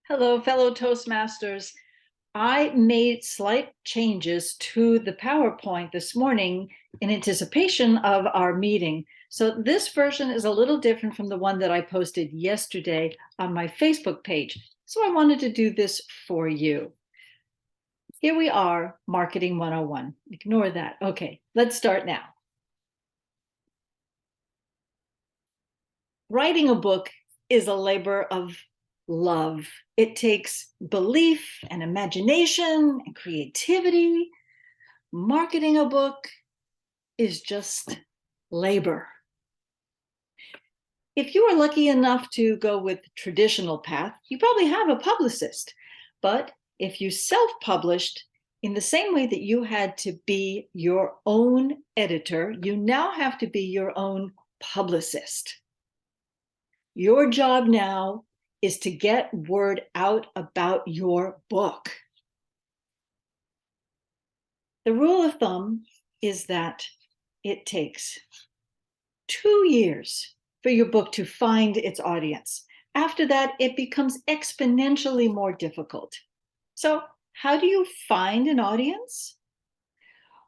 Hello, fellow Toastmasters. I made slight changes to the PowerPoint this morning in anticipation of our meeting. So this version is a little different from the one that I posted yesterday on my Facebook page. So I wanted to do this for you. Here we are, Marketing 101. Ignore that. Okay, let's start now. Writing a book is a labor of love. It takes belief and imagination and creativity. Marketing a book is just labor. If you are lucky enough to go with the traditional path, you probably have a publicist. But if you self-published, in the same way that you had to be your own editor, you now have to be your own publicist. Your job now is to get word out about your book. The rule of thumb is that it takes 2 years for your book to find its audience. After that, it becomes exponentially more difficult. So, how do you find an audience?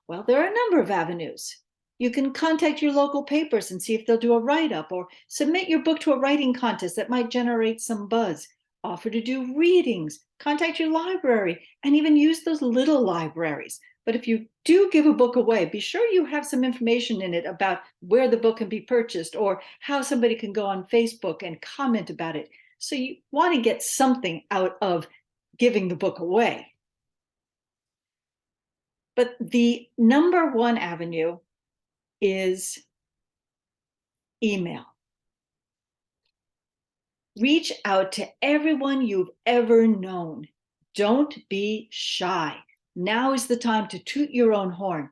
Well, there are a number of avenues. You can contact your local papers and see if they'll do a write-up, or submit your book to a writing contest that might generate some buzz. Offer to do readings, contact your library, and even use those little libraries. But if you do give a book away, be sure you have some information in it about where the book can be purchased or how somebody can go on Facebook and comment about it. So you want to get something out of giving the book away. But the number one avenue is email. Reach out to everyone you've ever known. Don't be shy. Now is the time to toot your own horn.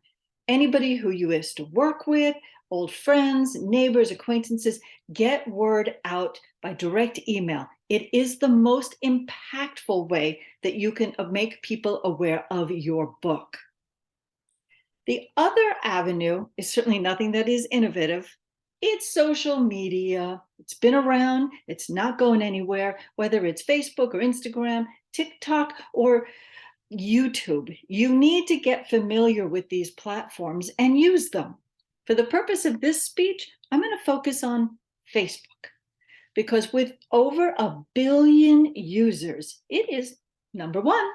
Anybody who you used to work with, old friends, neighbors, acquaintances, get word out by direct email. It is the most impactful way that you can make people aware of your book. The other avenue is certainly nothing that is innovative. It's social media. It's been around. It's not going anywhere, whether it's Facebook or Instagram, TikTok, or YouTube. You need to get familiar with these platforms and use them. For the purpose of this speech, I'm going to focus on Facebook, because with over 1 billion users, it is number one.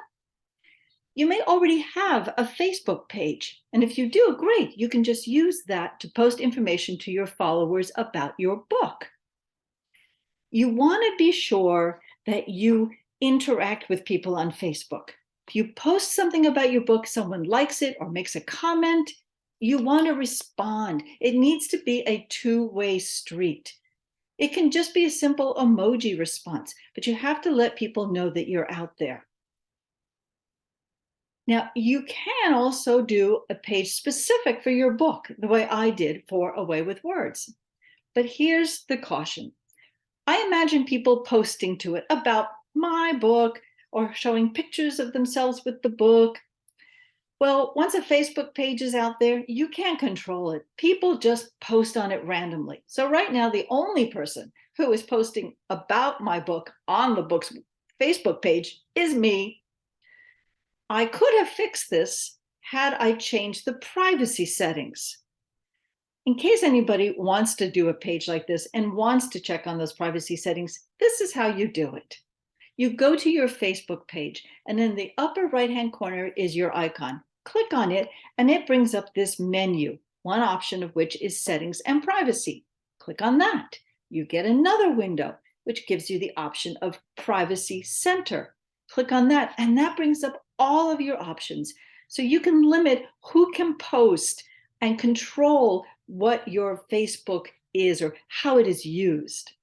You may already have a Facebook page, and if you do, great. You can just use that to post information to your followers about your book. You want to be sure that you interact with people on Facebook. If you post something about your book, someone likes it or makes a comment, you want to respond. It needs to be a two-way street. It can just be a simple emoji response, but you have to let people know that you're out there. Now, you can also do a page specific for your book, the way I did for A Way with Words. But here's the caution. I imagine people posting to it about my book or showing pictures of themselves with the book. Well, once a Facebook page is out there, you can't control it. People just post on it randomly. So right now, the only person who is posting about my book on the book's Facebook page is me. I could have fixed this had I changed the privacy settings. In case anybody wants to do a page like this and wants to check on those privacy settings, this is how you do it. You go to your Facebook page, and in the upper right-hand corner is your icon. Click on it, and it brings up this menu, one option of which is Settings and Privacy. Click on that. You get another window, which gives you the option of Privacy Center. Click on that, and that brings up all of your options. So you can limit who can post and control what your Facebook is or how it is used.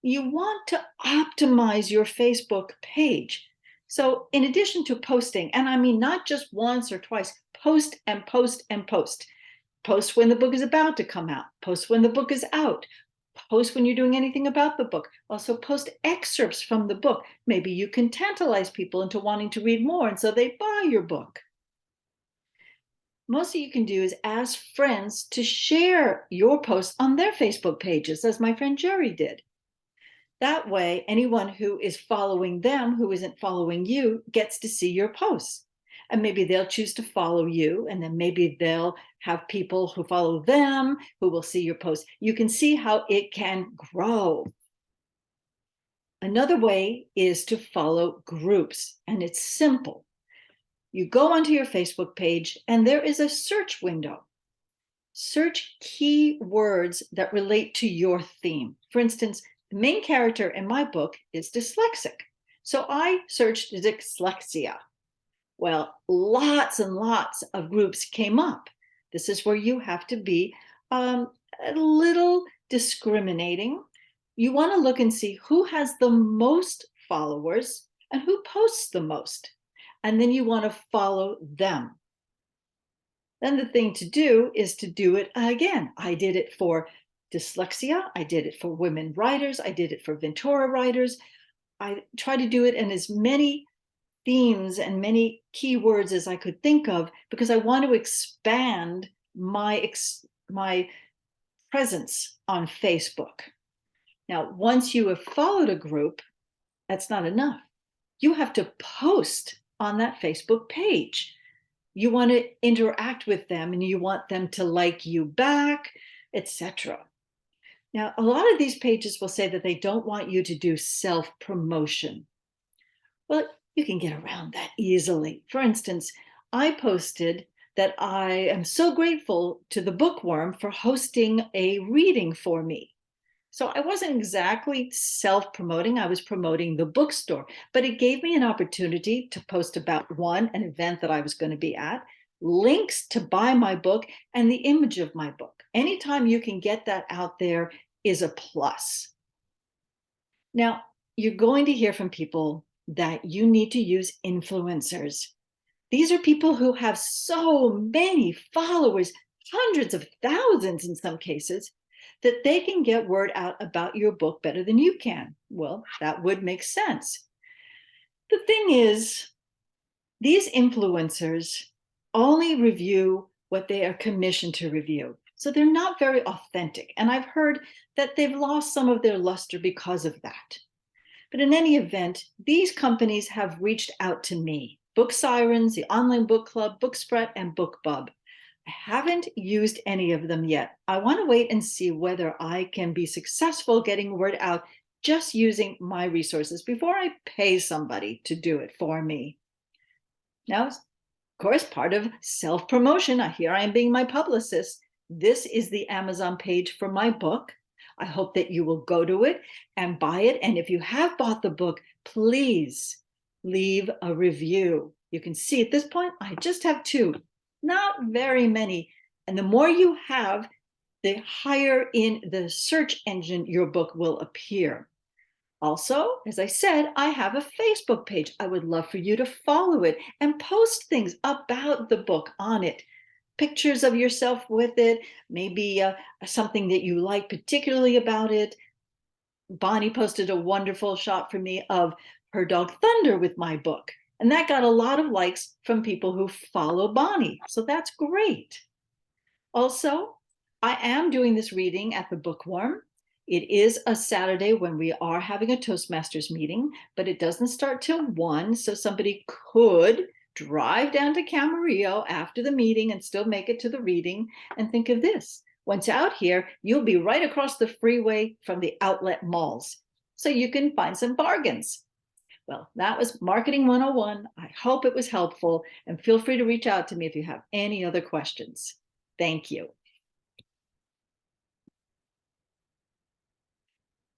You want to optimize your Facebook page. So in addition to posting, and I mean not just once or twice, post and post and post. Post when the book is about to come out. Post when the book is out. Post when you're doing anything about the book. Also post excerpts from the book. Maybe you can tantalize people into wanting to read more, and so they buy your book. Most of you can do is ask friends to share your posts on their Facebook pages, as my friend Jerry did. That way, anyone who is following them, who isn't following you, gets to see your posts. And maybe they'll choose to follow you, and then maybe they'll have people who follow them who will see your posts. You can see how it can grow. Another way is to follow groups, and it's simple. You go onto your Facebook page, and there is a search window. Search keywords that relate to your theme. For instance, the main character in my book is dyslexic. So I searched dyslexia. Well, lots and lots of groups came up. This is where you have to be a little discriminating. You want to look and see who has the most followers and who posts the most. And then you want to follow them. Then the thing to do is to do it again. I did it for dyslexia. I did it for women writers. I did it for Ventura writers. I try to do it in as many themes and many keywords as I could think of, because I want to expand my presence on Facebook. Now, once you have followed a group, that's not enough. You have to post on that Facebook page. You want to interact with them, and you want them to like you back, etc. Now, a lot of these pages will say that they don't want you to do self-promotion. Well, you can get around that easily. For instance, I posted that I am so grateful to the Bookworm for hosting a reading for me. So I wasn't exactly self-promoting, I was promoting the bookstore, but it gave me an opportunity to post about an event that I was going to be at, links to buy my book, and the image of my book. Anytime you can get that out there is a plus. Now, you're going to hear from people that you need to use influencers. These are people who have so many followers, hundreds of thousands in some cases, that they can get word out about your book better than you can. Well, that would make sense. The thing is, these influencers only review what they are commissioned to review. So they're not very authentic. And I've heard that they've lost some of their luster because of that. But in any event, these companies have reached out to me. Book Sirens, the Online Book Club, Bookspread, and BookBub. I haven't used any of them yet. I want to wait and see whether I can be successful getting word out just using my resources before I pay somebody to do it for me. Now, of course, part of self-promotion, here I am being my publicist. This is the Amazon page for my book. I hope that you will go to it and buy it. And if you have bought the book, please leave a review. You can see at this point, I just have 2. Not very many. And the more you have, the higher in the search engine your book will appear. Also, as I said, I have a Facebook page. I would love for you to follow it and post things about the book on it. Pictures of yourself with it, maybe something that you like particularly about it. Bonnie posted a wonderful shot for me of her dog Thunder with my book. And that got a lot of likes from people who follow Bonnie. So that's great. Also, I am doing this reading at the Bookworm. It is a Saturday when we are having a Toastmasters meeting, but it doesn't start till 1. So somebody could drive down to Camarillo after the meeting and still make it to the reading. And think of this. Once out here, you'll be right across the freeway from the outlet malls. So you can find some bargains. Well, that was Marketing 101. I hope it was helpful, and feel free to reach out to me if you have any other questions. Thank you.